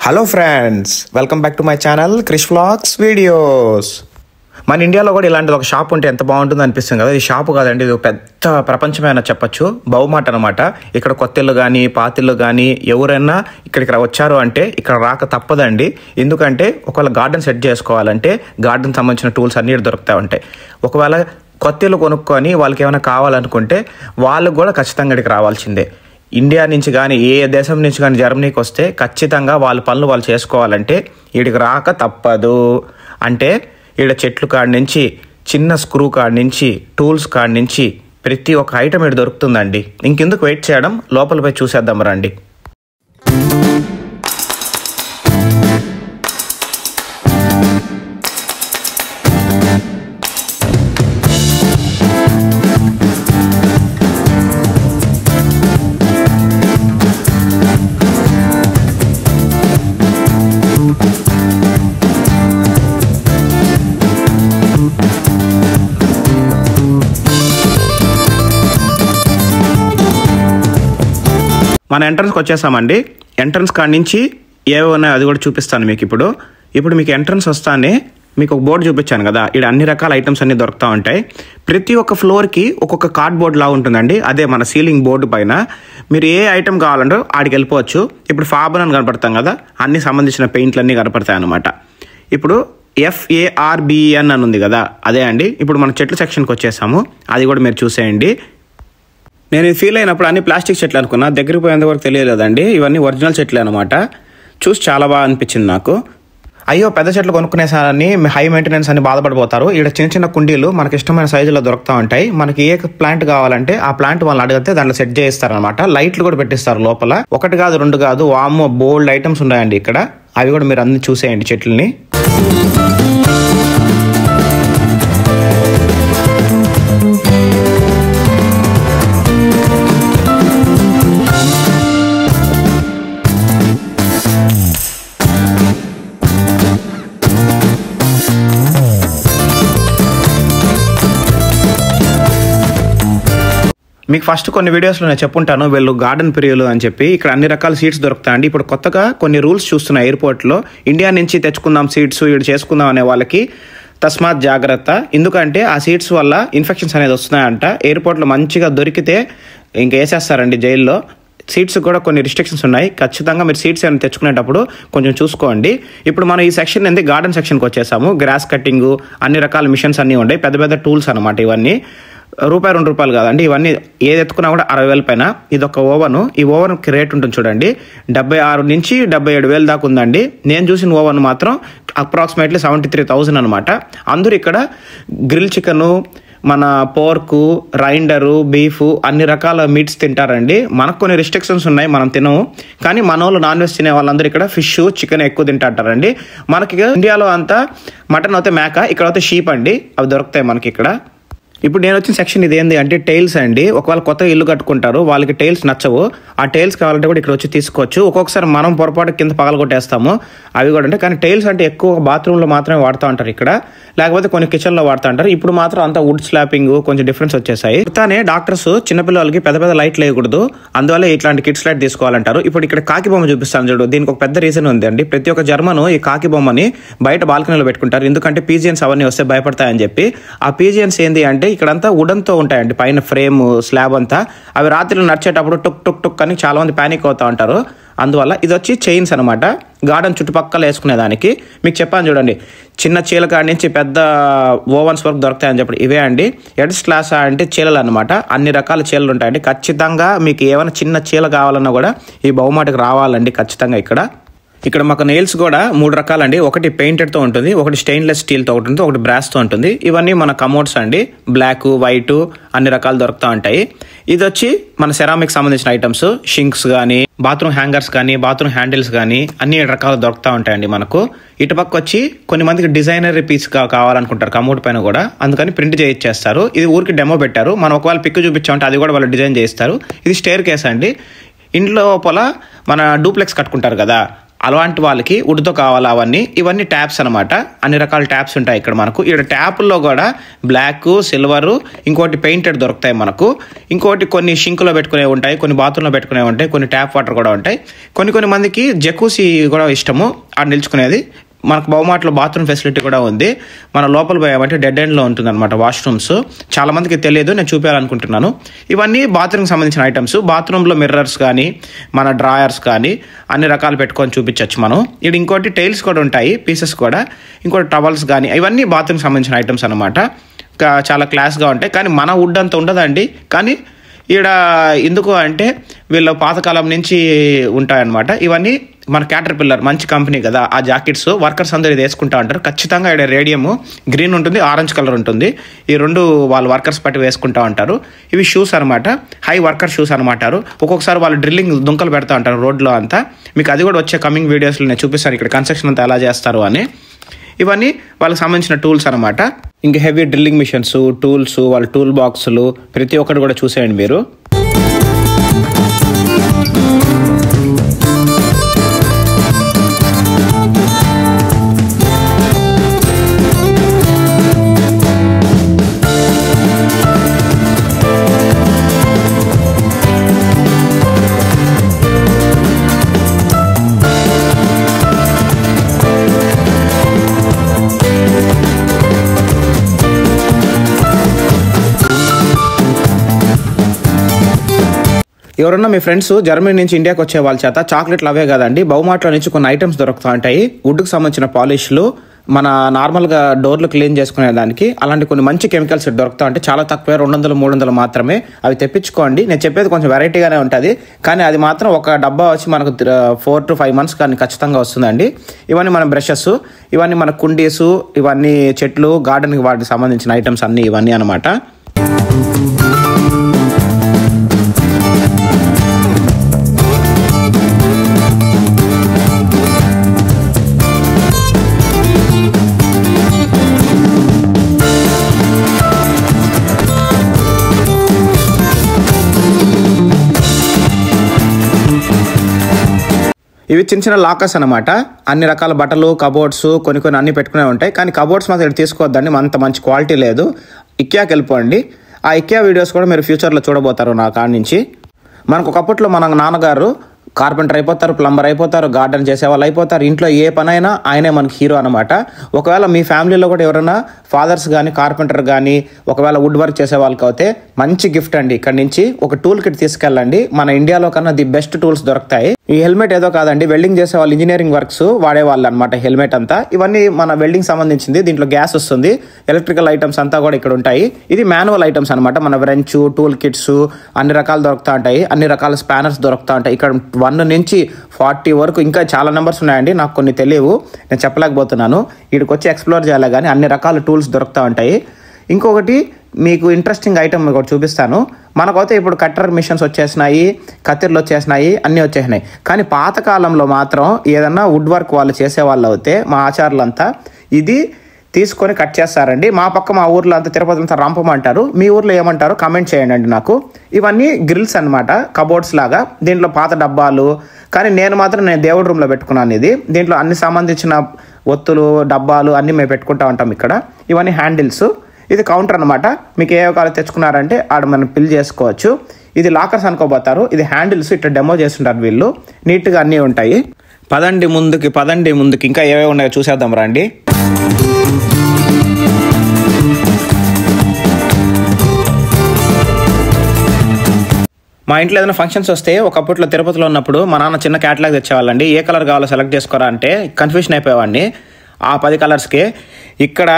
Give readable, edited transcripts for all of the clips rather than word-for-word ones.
Hello friends, welcome back to my channel Krish vlogs videos. మన ఇండియాలో కూడా ఇలాంటిది ఒక షాప్ ఉంటే ఎంత బాగుంటుంది అనిపిస్తుంది కదా. ఈ షాపు కాదండి, ఇది పెద్ద ప్రపంచమైన చెప్పచ్చు. బహుమాట అనమాట. ఇక్కడ కొత్తిళ్ళు కానీ పాతిళ్ళు కానీ ఎవరైనా ఇక్కడికి వచ్చారు అంటే ఇక్కడ రాక తప్పదండి. ఎందుకంటే ఒకవేళ గార్డెన్ సెట్ చేసుకోవాలంటే గార్డెన్ సంబంధించిన టూల్స్ అన్ని దొరుకుతూ ఉంటాయి. ఒకవేళ కొత్తిళ్ళు కొనుక్కొని వాళ్ళకి ఏమైనా కావాలనుకుంటే వాళ్ళకు కూడా ఖచ్చితంగా ఇక్కడికి రావాల్సిందే. ఇండియా నుంచి కానీ ఏ దేశం నుంచి కానీ జర్మనీకి వస్తే ఖచ్చితంగా వాళ్ళ పనులు వాళ్ళు చేసుకోవాలంటే వీడికి రాక తప్పదు. అంటే ఈడ చెట్లు కాడి నుంచి చిన్న స్క్రూ కాడి నుంచి టూల్స్ కాడి నుంచి ప్రతి ఒక్క ఐటమ్ ఇక్కడ దొరుకుతుందండి. ఇంకెందుకు వెయిట్ చేయడం, లోపల పోయి చూసేద్దాం రండి. మన ఎంట్రన్స్కి వచ్చేసామండి. ఎంట్రన్స్ కాడి నుంచి ఏవో ఉన్నాయో అది కూడా చూపిస్తాను మీకు. ఇప్పుడు మీకు ఎంట్రన్స్ వస్తానే మీకు ఒక బోర్డు చూపించాను కదా, ఇక్కడ అన్ని రకాల ఐటమ్స్ అన్ని దొరుకుతూ ఉంటాయి. ప్రతి ఒక్క ఫ్లోర్కి ఒక్కొక్క కార్డ్ బోర్డ్ లా ఉంటుందండి. అదే మన సీలింగ్ బోర్డు పైన మీరు ఏ ఐటమ్ కావాలంటే ఆడికి వెళ్ళిపోవచ్చు. ఇప్పుడు ఫాబన్ అని కనపడతాం కదా, అన్ని సంబంధించిన పెయింట్లు అన్నీ కనపడతాయి అనమాట. ఇప్పుడు FARBEN అని ఉంది కదా, అదే అండి. ఇప్పుడు మన చెట్ల సెక్షన్కి వచ్చేసాము, అది కూడా మీరు చూసేయండి. నేను ఇది ఫీల్ అయినప్పుడు అన్ని ప్లాస్టిక్ చెట్లు అనుకున్నా, దగ్గరికి పోయేంత వరకు తెలియలేదండి ఇవన్నీ ఒరిజినల్ చెట్లు అనమాట. చూసి చాలా బాగా అనిపించింది నాకు. అయ్యో పెద్ద చెట్లు కొనుక్కునేసారని హై మెయింటెనెన్స్ అని బాధపడిపోతారు. ఇక్కడ చిన్న చిన్న కుండీలు మనకి ఇష్టమైన సైజులో దొరుకుతూ ఉంటాయి. మనకి ఏ ప్లాంట్ కావాలంటే ఆ ప్లాంట్ వాళ్ళని అడిగితే దాంట్లో సెట్ చేయిస్తారనమాట. లైట్లు కూడా పెట్టిస్తారు లోపల. ఒకటి కాదు రెండు కాదు, వామ్మో బోల్డ్ ఐటమ్స్ ఉన్నాయండి ఇక్కడ. అవి కూడా మీరు అన్ని చూసేయండి చెట్లని. మీకు ఫస్ట్ కొన్ని వీడియోస్లో నేను చెప్పుంటాను వీళ్ళు గార్డెన్ ప్రియులు అని చెప్పి. ఇక్కడ అన్ని రకాల సీట్స్ దొరుకుతాయండి. ఇప్పుడు కొత్తగా కొన్ని రూల్స్ చూస్తున్నాయి ఎయిర్పోర్ట్లో. ఇండియా నుంచి తెచ్చుకుందాం సీట్స్, ఇక్కడ చేసుకుందాం అనే వాళ్ళకి తస్మాత్ జాగ్రత్త. ఎందుకంటే ఆ సీట్స్ వల్ల ఇన్ఫెక్షన్స్ అనేది వస్తున్నాయంట. ఎయిర్పోర్ట్లో మంచిగా దొరికితే ఇంక వేసేస్తారండి జైల్లో. సీట్స్ కూడా కొన్ని రిస్ట్రిక్షన్స్ ఉన్నాయి. ఖచ్చితంగా మీరు సీట్స్ ఏమైనా తెచ్చుకునేటప్పుడు కొంచెం చూసుకోండి. ఇప్పుడు మనం ఈ సెక్షన్ ఏంది గార్డెన్ సెక్షన్కి వచ్చేసాము. గ్రాస్ కట్టింగ్ అన్ని రకాల మిషన్స్ అన్నీ ఉన్నాయి. పెద్ద పెద్ద టూల్స్ అనమాట ఇవన్నీ. ₹2 కాదండి, ఇవన్నీ ఏది ఎత్తుకున్నా కూడా 60,000 పైన. ఇది ఒక ఓవెన్. ఈ ఓవెన్కి రేట్ ఉంటుంది చూడండి, 76 నుంచి 77,000 దాకా ఉందండి. నేను చూసిన ఓవెన్ మాత్రం అప్రాక్సిమేట్లీ 73,000 అనమాట. అందరూ ఇక్కడ గ్రిల్ చికెను, మన పోర్కు, రైండరు, బీఫ్ అన్ని రకాల మీట్స్ తింటారండి. మనకు కొన్ని రిస్ట్రిక్షన్స్ ఉన్నాయి, మనం తినము. కానీ మన వాళ్ళు నాన్ వెజ్ తినే వాళ్ళందరూ ఇక్కడ ఫిష్, చికెన్ ఎక్కువ తింటారండి. మనకి ఇండియాలో అంతా మటన్ అయితే మేక, ఇక్కడ అయితే షీప్ అండి. అవి దొరుకుతాయి మనకి ఇక్కడ. ఇప్పుడు నేను వచ్చిన సెక్షన్ ఇది ఏంటి అంటే టైల్స్ అండి. ఒకవేళ కొత్త ఇల్లు కట్టుకుంటారు, వాళ్ళకి టైల్స్ నచ్చవు, ఆ టైల్స్ కావాలంటే కూడా ఇక్కడ వచ్చి తీసుకోవచ్చు. ఒక్కొక్కసారి మనం పొరపాటు కింద పగలగొట్టేస్తాము, అవి కూడా ఉంటాయి. కానీ టైల్స్ అంటే ఎక్కువ బాత్రూంలో మాత్రమే వాడుతూ ఉంటారు ఇక్కడ, లేకపోతే కొన్ని కిచెన్లో వాడుతూ ఉంటారు. ఇప్పుడు మాత్రం అంతా వుడ్ స్లాపింగ్ కొంచెం డిఫరెన్స్ వచ్చేసాయి. కానీ డాక్టర్స్ చిన్నపిల్లలకి పెద్ద పెద్ద లైట్లు వేయకూడదు, అందువల్ల ఇట్లాంటి కిడ్స్ లైట్ తీసుకోవాలంటారు. ఇప్పుడు ఇక్కడ కాకి బొమ్మ చూపిస్తాను చూడు, దీనికి ఒక పెద్ద రీజన్ ఉంది అండి. ప్రతి ఒక్క జర్మను ఈ కాకి బొమ్మని బయట బాల్కనీలో పెట్టుకుంటారు. ఎందుకంటే పీజియన్స్ అవన్నీ వస్తే భయపడతాయని చెప్పి. ఆ పీజియన్స్ ఏంది అంటే ఇక్కడంతా వుడన్తో ఉంటాయండి, పైన ఫ్రేమ్ స్లాబ్ అంతా. అవి రాత్రిలో నడిచేటప్పుడు టుక్ టుక్ టుక్ అని చాలా మంది ప్యానిక్ అవుతూ ఉంటారు. అందువల్ల ఇది వచ్చి చైన్స్ అనమాట, గార్డెన్ చుట్టుపక్కల వేసుకునేదానికి. మీకు చెప్పాను చూడండి, చిన్న చీల కాడి నుంచి పెద్ద ఓవెన్స్ వరకు దొరుకుతాయని చెప్పి. ఇవే అండి ఎడ్స్ క్లాస్ అంటే చీలలు అనమాట. అన్ని రకాల చీలలు ఉంటాయండి. ఖచ్చితంగా మీకు ఏమైనా చిన్న చీల కావాలన్నా కూడా ఈ బహుమాటకు రావాలండి ఖచ్చితంగా. ఇక్కడ మాకు నెయిల్స్ కూడా 3 రకాలండి. ఒకటి పెయింటెడ్తో ఉంటుంది, ఒకటి స్టెయిన్లెస్ స్టీల్తో ఉంటుంది, ఒకటి బ్రాస్తో ఉంటుంది. ఇవన్నీ మన కమోడ్స్ అండి. బ్లాక్, వైట్ అన్ని రకాలు దొరుకుతూ ఉంటాయి. ఇది వచ్చి మన సెరామిక్ సంబంధించిన ఐటమ్స్, షింక్స్ కానీ, బాత్రూమ్ హ్యాంగర్స్ కానీ, బాత్రూమ్ హ్యాండిల్స్ కానీ అన్ని రకాలు దొరుకుతూ ఉంటాయండి మనకు. ఇటుపక్క వచ్చి కొన్ని మందికి డిజైనర్ పీస్ కావాలనుకుంటారు కమోడ్ పైన కూడా, అందుకని ప్రింట్ చేయించేస్తారు. ఇది ఊరికి డెమో పెట్టారు. మనం ఒకవేళ పిక్ చూపించామంటే అది కూడా వాళ్ళు డిజైన్ చేయిస్తారు. ఇది స్టేర్ కేస్ అండి. ఇంట్లో లోపల మన డూప్లెక్స్ కట్టుకుంటారు కదా, అలాంటి వాళ్ళకి వుడ్తో కావాలా ఇవన్నీ ట్యాప్స్ అనమాట. అన్ని రకాల ట్యాప్స్ ఉంటాయి ఇక్కడ మనకు. ఇక్కడ ట్యాపుల్లో కూడా బ్లాక్, సిల్వరు, ఇంకోటి పెయింటెడ్ దొరుకుతాయి మనకు. ఇంకోటి కొన్ని షింకులో పెట్టుకునే ఉంటాయి, కొన్ని బాత్రూంలో పెట్టుకునే ఉంటాయి, కొన్ని ట్యాప్ వాటర్ కూడా ఉంటాయి. కొన్ని మందికి జకూసీ కూడా ఇష్టము, ఆడ నిల్చుకునేది. మనకు బహుమాటలో బాత్రూమ్ ఫెసిలిటీ కూడా ఉంది. మన లోపల పోయామంటే డెడ్ ఎండ్లో ఉంటుంది అనమాట వాష్రూమ్స్. చాలా మందికి తెలియదు, నేను చూపించాలనుకుంటున్నాను. ఇవన్నీ బాత్రూమ్కి సంబంధించిన ఐటమ్స్. బాత్రూంలో మిర్రర్స్ కానీ మన డ్రాయర్స్ కానీ అన్ని రకాలు పెట్టుకొని చూపించవచ్చు మనం. ఇక్కడ ఇంకోటి టైల్స్ కూడా ఉంటాయి, పీసెస్ కూడా. ఇంకోటి టవల్స్ కానీ, ఇవన్నీ బాత్రూమ్కి సంబంధించిన ఐటమ్స్ అనమాట. చాలా క్లాస్గా ఉంటాయి. కానీ మన వుడ్ అంత ఉండదండి. కానీ ఈడ ఎందుకు అంటే వీళ్ళు పాతకాలం నుంచి ఉంటాయన్నమాట. ఇవన్నీ మన క్యాటర్పిల్లర్ మంచి కంపెనీ కదా, ఆ జాకెట్స్ వర్కర్స్ అందరూ ఇది వేసుకుంటా ఉంటారు. ఖచ్చితంగా ఇక్కడ రేడియం గ్రీన్ ఉంటుంది, ఆరెంజ్ కలర్ ఉంటుంది. ఈ రెండు వాళ్ళు వర్కర్స్ పట్టి వేసుకుంటా ఉంటారు. ఇవి షూస్ అనమాట, హై వర్కర్ షూస్ అనమాట. ఒక్కొక్కసారి వాళ్ళు డ్రిల్లింగ్ దుంకలు పెడతా ఉంటారు రోడ్లో అంతా. మీకు అది కూడా వచ్చే కమింగ్ వీడియోస్లో నేను చూపిస్తాను ఇక్కడ కన్స్ట్రక్షన్ అంతా ఎలా చేస్తారు అని. ఇవన్నీ వాళ్ళకి సంబంధించిన టూల్స్ అనమాట. ఇంకా హెవీ డ్రిల్లింగ్ మిషన్స్, టూల్స్, వాళ్ళ టూల్ బాక్సులు ప్రతి ఒక్కటి కూడా చూసేయండి మీరు. ఎవరన్నా మీ ఫ్రెండ్స్ జర్మనీ నుంచి ఇండియాకి వచ్చే వాళ్ళ చేత చాక్లెట్లు అవే కదండి, బహుమాటలో నుంచి కొన్ని ఐటమ్స్ దొరుకుతూ ఉంటాయి. వుడ్కి సంబంధించిన పాలిష్లు, మన నార్మల్గా డోర్లు క్లీన్ చేసుకునే దానికి అలాంటి కొన్ని మంచి కెమికల్స్ దొరుకుతా ఉంటాయి. చాలా తక్కువే, 200-300 మాత్రమే. అవి తెప్పించుకోండి. నేను చెప్పేది కొంచెం వెరైటీగానే ఉంటుంది, కానీ అది మాత్రం ఒక డబ్బా వచ్చి మనకు 4 to 5 months కానీ ఖచ్చితంగా వస్తుందండి. ఇవన్నీ మన బ్రషెస్, ఇవన్నీ మన కుండీసు, ఇవన్నీ చెట్లు, గార్డెన్కి వాటికి సంబంధించిన ఐటమ్స్ అన్నీ ఇవన్నీ అనమాట. ఇవి చిన్న లాకర్స్ అనమాట. అన్ని రకాల బట్టలు, కబోర్డ్స్ కొన్ని అన్ని పెట్టుకునే ఉంటాయి. కానీ కబోర్డ్స్ మాత్రం ఇక్కడ తీసుకోవద్దండి, అంత మంచి క్వాలిటీ లేదు. ఇక్యాకి వెళ్ళిపోండి. ఆ ఇక్యా వీడియోస్ కూడా మీరు ఫ్యూచర్లో చూడబోతారు నా కాడ నుంచి. మనకు ఒకప్పట్లో మన నాన్నగారు కార్పెంటర్ అయిపోతారు, ప్లంబర్ అయిపోతారు, గార్డెన్ చేసేవాళ్ళు అయిపోతారు. ఇంట్లో ఏ పనైనా ఆయనే మనకి హీరో అనమాట. ఒకవేళ మీ ఫ్యామిలీలో కూడా ఎవరైనా ఫాదర్స్ కానీ కార్పెంటర్ కానీ ఒకవేళ వుడ్ వర్క్ చేసే వాళ్ళకి అయితే మంచి గిఫ్ట్ అండి. ఇక్కడ నుంచి ఒక టూల్ కిట్ తీసుకెళ్ళండి. మన ఇండియాలో కన్నా ది బెస్ట్ టూల్స్ దొరుకుతాయి. ఈ హెల్మెట్ ఏదో కాదండి, వెల్డింగ్ చేసే వాళ్ళు, ఇంజనీరింగ్ వర్క్స్ వాడేవాళ్ళు అనమాట హెల్మెట్ అంతా. ఇవన్నీ మన వెల్డింగ్ సంబంధించింది. దీంట్లో గ్యాస్ వస్తుంది. ఎలక్ట్రికల్ ఐటమ్స్ అంతా కూడా ఇక్కడ ఉంటాయి. ఇది మాన్యువల్ ఐటమ్స్ అనమాట. మన వ్రెంచ్, టూల్ కిట్స్ అన్ని రకాలు దొరుకుతూ ఉంటాయి. అన్ని రకాల స్పానర్స్ దొరుకుతూ ఉంటాయి. ఇక్కడ 1 నుంచి 40 వరకు ఇంకా చాలా నెంబర్స్ ఉన్నాయండి, నాకు కొన్ని తెలియవు, నేను చెప్పలేకపోతున్నాను. వీడికి వచ్చి ఎక్స్ప్లోర్ చేయాలి. కానీ అన్ని రకాల టూల్స్ దొరుకుతూ ఉంటాయి. ఇంకొకటి మీకు ఇంట్రెస్టింగ్ ఐటమ్ ఒకటి చూపిస్తాను. మనకైతే ఇప్పుడు కట్టర్ మిషన్స్ వచ్చేసినాయి, కత్తిర్లు వచ్చేసినాయి, అన్నీ వచ్చేసినాయి. కానీ పాతకాలంలో మాత్రం ఏదన్నా వుడ్ వర్క్ వాళ్ళు చేసేవాళ్ళు అయితే మా ఆచారులంతా ఇది తీసుకొని కట్ చేస్తారండి. మా ఊర్లో అంతా తిరుపతి అంతా రంపం అంటారు. మీ ఊర్లో ఏమంటారు కమెంట్ చేయండి నాకు. ఇవన్నీ గ్రిల్స్ అనమాట, కబోర్డ్స్ లాగా. దీంట్లో పాత డబ్బాలు. కానీ నేను దేవుడి రూమ్లో పెట్టుకున్నాను ఇది. దీంట్లో అన్ని సంబంధించిన ఒత్తులు, డబ్బాలు అన్నీ మేము పెట్టుకుంటా ఉంటాం ఇక్కడ. ఇవన్నీ హ్యాండిల్స్. ఇది కౌంటర్ అనమాట. మీకు ఏ కాలం తెచ్చుకున్నారంటే ఆడ మనం పిల్ చేసుకోవచ్చు. ఇది లాకర్స్ అనుకోబోతారు. ఇది హ్యాండిల్స్. ఇట్లా డెమో చేస్తుంటారు వీళ్ళు. నీట్గా అన్నీ ఉంటాయి. పదండి ముందుకి ఇంకా ఏవే ఉన్నాయో చూసేద్దాం రండి. మా ఇంట్లో ఏదైనా ఫంక్షన్స్ వస్తే ఒకప్పట్లో తిరుపతిలో ఉన్నప్పుడు మా నాన్న చిన్న క్యాటలాగ్ తెచ్చేవాళ్ళండి. ఏ కలర్ కావాలో సెలెక్ట్ చేసుకోరా అంటే కన్ఫ్యూషన్ అయిపోయేవాడిని. ఆ 10 కలర్స్కి ఇక్కడ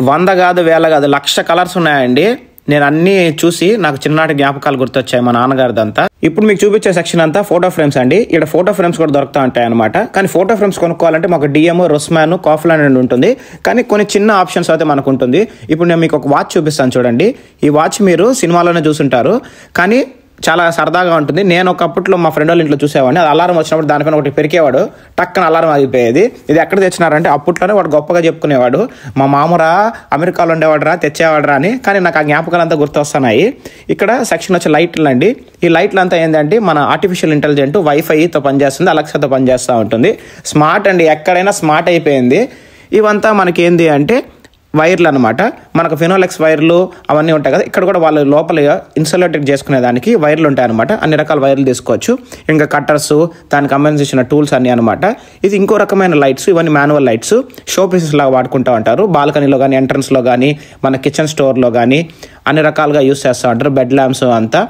100 కాదు, 1000 కాదు, 1,00,000 కలర్స్ ఉన్నాయండి. నేను అన్నీ చూసి నాకు చిన్ననాటి జ్ఞాపకాలు గుర్తొచ్చాయి మా నాన్నగారిదంతా. ఇప్పుడు మీకు చూపించే సెక్షన్ అంతా ఫోటో ఫ్రేమ్స్ అండి. ఇక్కడ ఫోటో ఫ్రేమ్స్ కూడా దొరుకుతూ ఉంటాయి అనమాట. కానీ ఫోటో ఫ్రేమ్స్ కొనుక్కోవాలంటే మాకు డిఎం, రొస్మాన్, కాఫ్లాండ్ ఉంటుంది. కానీ కొన్ని చిన్న ఆప్షన్స్ అయితే మనకు ఉంటుంది. ఇప్పుడు నేను మీకు ఒక వాచ్ చూపిస్తాను చూడండి. ఈ వాచ్ మీరు సినిమాలోనే చూసుంటారు. కానీ చాలా సరదాగా ఉంటుంది. నేను ఒకప్పట్లో మా ఫ్రెండ్ వాళ్ళ ఇంట్లో చూసేవాడిని. అది అలారం వచ్చినప్పుడు దానిపైన ఒకటి పెరికేవాడు, టక్కన అలారం ఆగిపోయేది. ఇది ఎక్కడ తెచ్చినారంటే అప్పట్లోనే వాడు గొప్పగా చెప్పుకునేవాడు, మా మామరా అమెరికాలో ఉండేవాడురా, తెచ్చేవాడురా అని. కానీ నాకు ఆ జ్ఞాపకాలు అంతా గుర్తొస్తున్నాయి. ఇక్కడ సెక్షన్ వచ్చి లైట్లు అండి. ఈ లైట్లు అంతా ఏంటంటే మన ఆర్టిఫిషియల్ ఇంటెలిజెంట్ వైఫైతో పనిచేస్తుంది, అలెక్సాతో పనిచేస్తూ ఉంటుంది. స్మార్ట్ అండి, ఎక్కడైనా స్మార్ట్ అయిపోయింది. ఇవంతా మనకి ఏంది అంటే వైర్లు అనమాట. మనకు ఫినోలెక్స్ వైర్లు అవన్నీ ఉంటాయి కదా, ఇక్కడ కూడా వాళ్ళు లోపల ఇన్సులేటెడ్ చేసుకునే దానికి వైర్లు ఉంటాయి అనమాట. అన్ని రకాల వైర్లు తీసుకోవచ్చు. ఇంకా కట్టర్స్, దానికి సంబంధించిన టూల్స్ అన్నీ అనమాట. ఇది ఇంకో రకమైన లైట్స్. ఇవన్నీ మాన్యువల్ లైట్స్, షో పీసెస్ లాగా వాడుకుంటూ ఉంటారు. బాల్కనీలో కానీ, ఎంట్రన్స్లో కానీ, మన కిచెన్ స్టోర్లో కానీ అన్ని రకాలుగా యూస్ చేస్తూ ఉంటారు. బెడ్ ల్యాంప్స్ అంతా.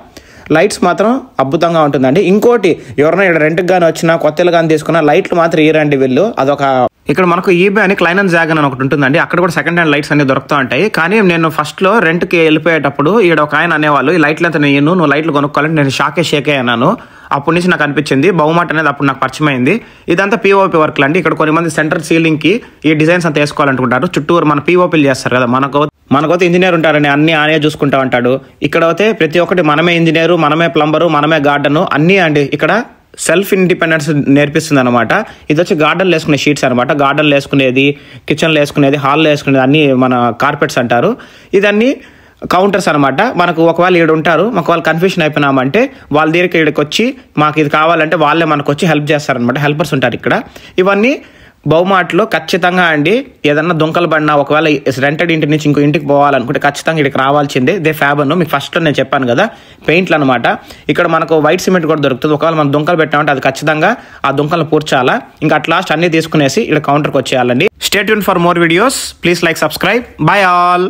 లైట్స్ మాత్రం అద్భుతంగా ఉంటుందండి. ఇంకోటి, ఎవరైనా ఇక్కడ రెంట్కి కానీ వచ్చినా, కొత్త ఇల్లు కానీ తీసుకున్నా లైట్లు మాత్రం ఇయరండి వీళ్ళు. అదొక ఇక్కడ మనకు ఈబే అని క్లైన్ అండ్ జాగ్ అని ఒకటి ఉంటుందండి. అక్కడ కూడా సెకండ్ హ్యాండ్ లైట్స్ అన్ని దొరుకుతూ ఉంటాయి. కానీ నేను ఫస్ట్లో రెంట్కి వెళ్ళిపోయేటప్పుడు ఈడ ఒక ఆయన అనేవాళ్ళు, ఈ లైట్లు అంతా నువ్వు లైట్లు కొనుక్కోవాలంటే నేను షేకే అన్నాను. అప్పటి నుంచి నాకు అనిపించింది బహుమాట అనేది అప్పుడు నాకు పరిచయం అయింది. ఇదంతా పీఓపీ వర్క్లు అండి. ఇక్కడ కొంతమంది సెంటర్ సీలింగ్కి ఈ డిజైన్స్ అంతా వేసుకోవాలనుకుంటారు. చుట్టూరు మన పీఓపీలు చేస్తారు కదా, మనకైతే ఇంజనీర్ ఉంటారని అన్ని ఆనే చూసుకుంటా ఉంటాడు. ఇక్కడ అయితే ప్రతి ఒక్కటి మనమే ఇంజనీరు, మనమే ప్లంబరు, మనమే గార్డెను అన్నీ అండి. ఇక్కడ సెల్ఫ్ ఇండిపెండెన్స్ నేర్పిస్తుంది అనమాట. ఇది వచ్చి గార్డెన్లో వేసుకునే షీట్స్ అనమాట. గార్డెన్లో వేసుకునేది, కిచెన్లో వేసుకునేది, హాల్లో వేసుకునేది అన్ని మన కార్పెట్స్ అంటారు. ఇదన్నీ కౌంటర్స్ అనమాట. మనకు ఒకవేళ ఈడు ఉంటారు, ఒకవేళ కన్ఫ్యూషన్ అయిపోయినామంటే వాళ్ళ దగ్గరికి ఇక్కడికి వచ్చి మాకు ఇది కావాలంటే వాళ్ళే మనకు వచ్చి హెల్ప్ చేస్తారనమాట. హెల్పర్స్ ఉంటారు ఇక్కడ. ఇవన్నీ బహుమాట్లో ఖచ్చితంగా అండి. ఏదన్నా దొంకలు పడినా, ఒకవేళ రెంటెడ్ ఇంటి నుంచి ఇంకో ఇంటికి పోవాలనుకుంటే ఖచ్చితంగా ఇక్కడికి రావాల్సిందే. దే ఫ్యాబన్ మీకు ఫస్ట్లో నేను చెప్పాను కదా, పెయింట్లు అనమాట. ఇక్కడ మనకు వైట్ సిమెంట్ కూడా దొరుకుతుంది. ఒకవేళ మనం దొంకలు పెట్టామంటే అది ఖచ్చితంగా ఆ దొంకలను పూడ్చాలా. ఇంకా అట్ లాస్ట్ అన్ని తీసుకునేసి ఇక్కడ కౌంటర్కి వచ్చేయాలండి. Stay tune for more videos. Please like, subscribe. Bye all.